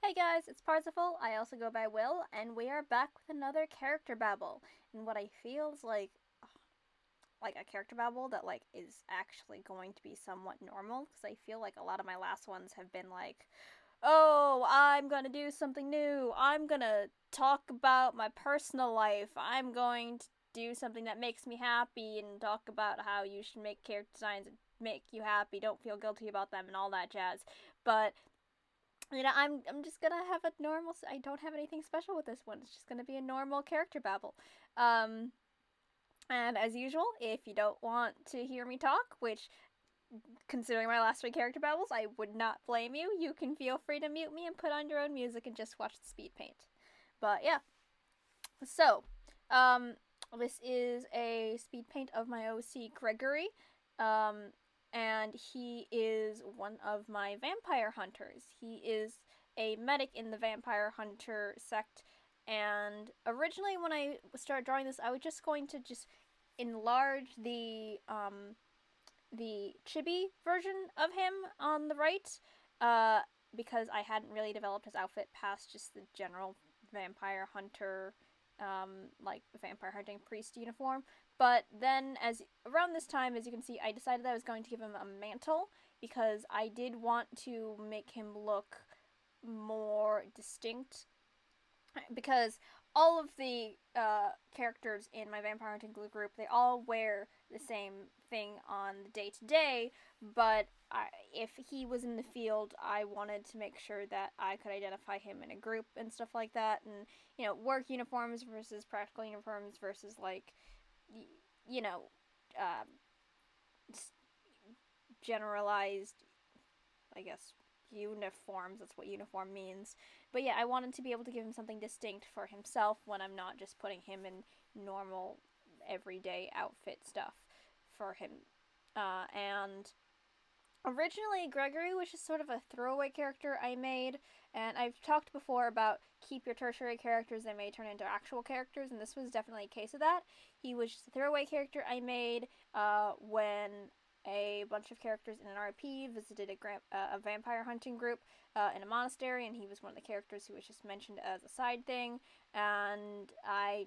Hey guys, it's Parsifal. I also go by Will, and we are back with another character babble. And what I feel is like a character babble that is actually going to be somewhat normal, because I feel like a lot of my last ones have been like, oh, I'm gonna do something new. I'm gonna talk about my personal life. I'm going to do something that makes me happy and talk about how you should make character designs that make you happy. Don't feel guilty about them and all that jazz. But I'm just gonna have a normal. I don't have anything special with this one. It's just gonna be a normal character babble. Um, and as usual, if you don't want to hear me talk, which considering my last three character babbles, I would not blame you. You can feel free to mute me and put on your own music and just watch the speed paint. But yeah, so um, this is a speed paint of my OC Gregory. Um, and he is one of my vampire hunters. He is a medic in the vampire hunter sect. And originally, when I started drawing this, I was just going to just enlarge the chibi version of him on the right, because I hadn't really developed his outfit past just the general vampire hunter, like vampire hunting priest uniform. But then, as around this time, as you can see, I decided that I was going to give him a mantle because I did want to make him look more distinct. Because all of the characters in my vampire hunting group, they all wear the same thing on the day to day, but if he was in the field, I wanted to make sure that I could identify him in a group and stuff like that, and work uniforms versus practical uniforms versus you know, uh, generalized, I guess, uniforms. That's what uniform means. But yeah, I wanted to be able to give him something distinct for himself when I'm not just putting him in normal, everyday outfit stuff for him. And originally, Gregory was just sort of a throwaway character I made, and I've talked before about keep your tertiary characters, they may turn into actual characters, and this was definitely a case of that. He was just a throwaway character I made when a bunch of characters in an RP visited a vampire hunting group in a monastery, and he was one of the characters who was just mentioned as a side thing. And I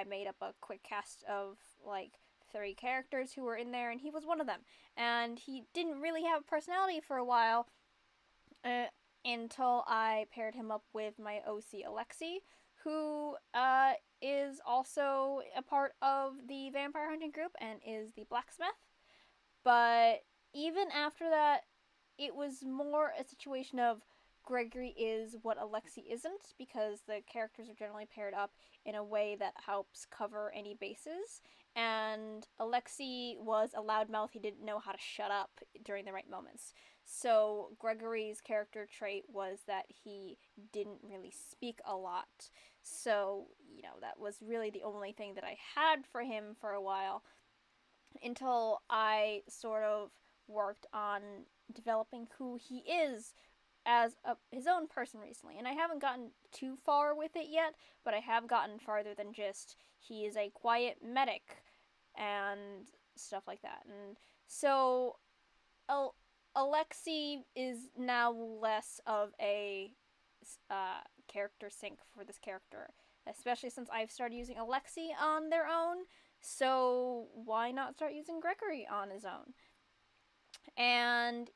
made up a quick cast of like 3 characters who were in there, and he was one of them. And he didn't really have a personality for a while until I paired him up with my OC Alexi, who is also a part of the vampire hunting group and is the blacksmith. But even after that, it was more a situation of Gregory is what Alexi isn't, because the characters are generally paired up in a way that helps cover any bases. And Alexi was a loudmouth. He didn't know how to shut up during the right moments. So Gregory's character trait was that he didn't really speak a lot. So, that was really the only thing that I had for him for a while, until I sort of worked on developing who he is as his own person recently. And I haven't gotten too far with it yet, but I have gotten farther than just he is a quiet medic and stuff like that. And so Alexi is now less of a character sync for this character, especially since I've started using Alexi on their own. So why not start using Gregory on his own? And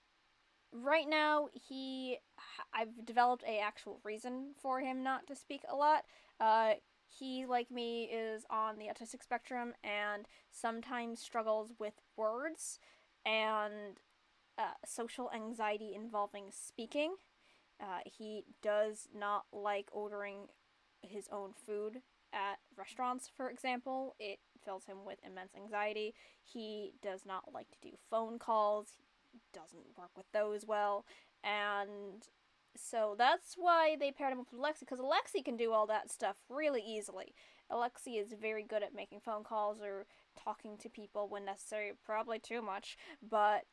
right now, I've developed a actual reason for him not to speak a lot. He, like me, is on the autistic spectrum and sometimes struggles with words and social anxiety involving speaking. He does not like ordering his own food at restaurants, for example. It fills him with immense anxiety. He does not like to do phone calls. He doesn't work with those well. And so that's why they paired him up with Alexi, because Alexi can do all that stuff really easily. Alexi is very good at making phone calls or talking to people when necessary, probably too much, but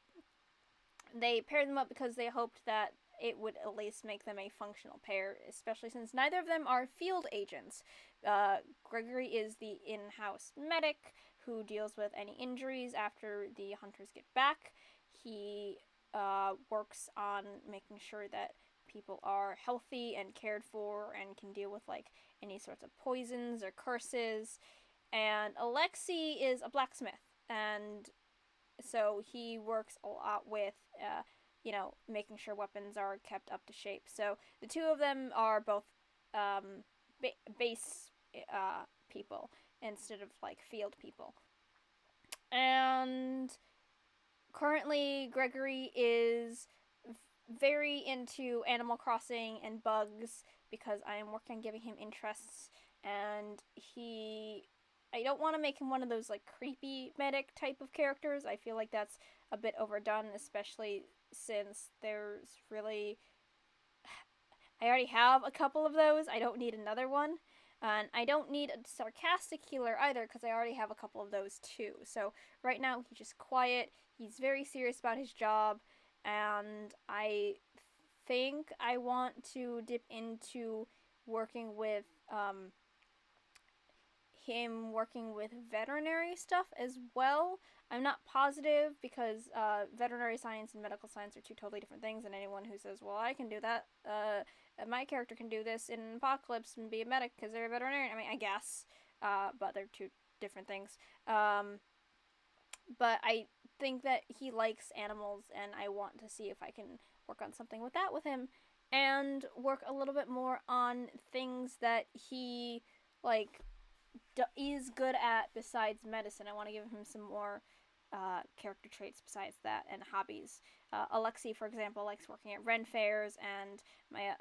they paired them up because they hoped that it would at least make them a functional pair, especially since neither of them are field agents. Gregory is the in-house medic who deals with any injuries after the hunters get back. He works on making sure that people are healthy and cared for and can deal with like any sorts of poisons or curses. And Alexei is a blacksmith, and so he works a lot with, making sure weapons are kept up to shape. So the two of them are both base people instead of like field people. And currently, Gregory is very into Animal Crossing and bugs because I am working on giving him interests, and I don't want to make him one of those like creepy medic type of characters. I feel like that's a bit overdone, especially since there's really I already have a couple of those. I don't need another one. And I don't need a sarcastic healer either because I already have a couple of those too. So right now he's just quiet. He's very serious about his job, and I think I want to dip into working with him working with veterinary stuff as well. I'm not positive because veterinary science and medical science are two totally different things, and anyone who says, well, I can do that, my character can do this in Apocalypse and be a medic because they're a veterinarian, I mean, I guess, but they're two different things. But I think that he likes animals, and I want to see if I can work on something with that with him, and work a little bit more on things that he, like, is good at besides medicine. I want to give him some more character traits besides that, and hobbies. Alexei, for example, likes working at Ren fairs, and my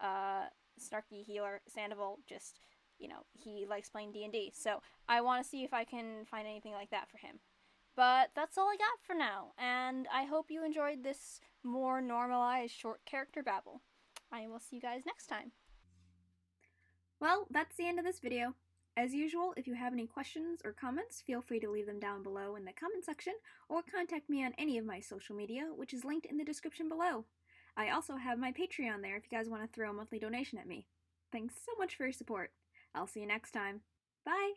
snarky healer Sandoval just, he likes playing D&D. So I want to see if I can find anything like that for him. But that's all I got for now, and I hope you enjoyed this more normalized short character babble. I will see you guys next time. Well, that's the end of this video. As usual, if you have any questions or comments, feel free to leave them down below in the comment section, or contact me on any of my social media, which is linked in the description below. I also have my Patreon there if you guys want to throw a monthly donation at me. Thanks so much for your support. I'll see you next time. Bye!